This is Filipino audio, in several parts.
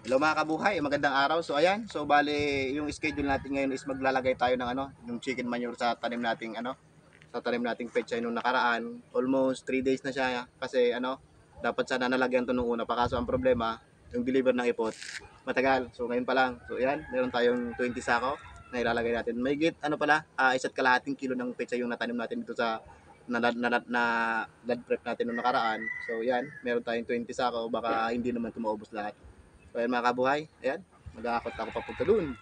Hello mga kabuhay, magandang araw. So ayan, so bali yung schedule natin ngayon is maglalagay tayo ng yung chicken manure sa tanim nating sa tanim nating pechay nung nakaraan. Almost 3 days na siya kasi dapat sana nalagyan to nung una pa kaso ang problema, yung deliver ng ipot matagal. So ngayon pa lang. So ayan, meron tayong 20 sako na ilalagay natin. May git pala, 1.5 kilo ng pechay yung natanim natin dito sa na land prep natin nung nakaraan. So yan, meron tayong 20 sako, baka hindi naman tumaubos lahat. So ayan mga kabuhay, ayan, mag-aakot ako papunta dun.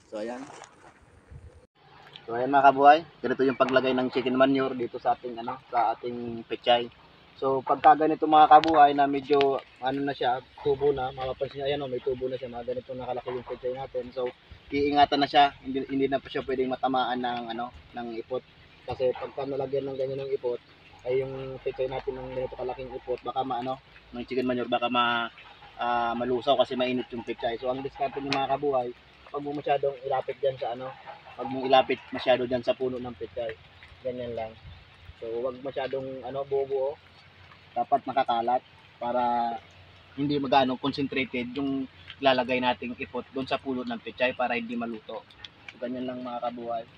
So ayan. So ayan mga kabuhay, ganito yung paglagay ng chicken manure dito sa ating sa ating pechay. So pagka ganito mga kabuhay na medyo na siya, tubo na, mapapansin niyo ayan may tubo na siya, mga ganito nakalaki yung pechay natin. So iingatan na siya, hindi na pa siya pwedeng matamaan ng ng ipot. Kasi pagka nalagyan ng ganyan ng ipot, ay yung pechay natin ng ganito kalaking ipot, baka ng chicken manure baka malusaw kasi mainit yung pechay. So ang diskarte ng mga kabuhay, pag mo masyadong ilapit diyan sa pag mo ilapit masyado diyan sa puno ng pechay. Ganyan lang. So wag masyadong buo-buo. Dapat nakakalat para hindi magano concentrated yung lalagay nating ipot doon sa puno ng pechay para hindi maluto. So ganyan lang mga kabuhay.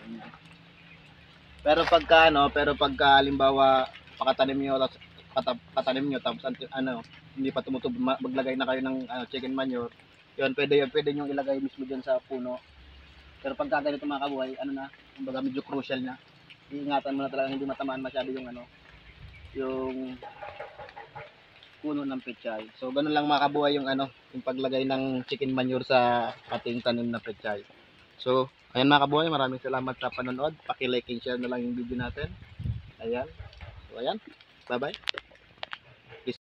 Ganyan. Pero pagka halimbawa pakatanim niyo tapos hindi pa tumutubo, maglagay na kayo ng chicken manure. Yun, pwede niyo ilagay mismo diyan sa puno. Pero pagka ganito mga kabuhay, kumbaga medyo crucial na. Iingatan mo na talaga hindi matamaan masyado yung puno ng pechay. So ganun lang mga kabuhay yung paglagay ng chicken manure sa ating tanim na pechay. So, ayan mga kabuhay, maraming salamat sa panonood. Paki-like and share na lang yung video natin. Ayan. So, ayan. Bye-bye.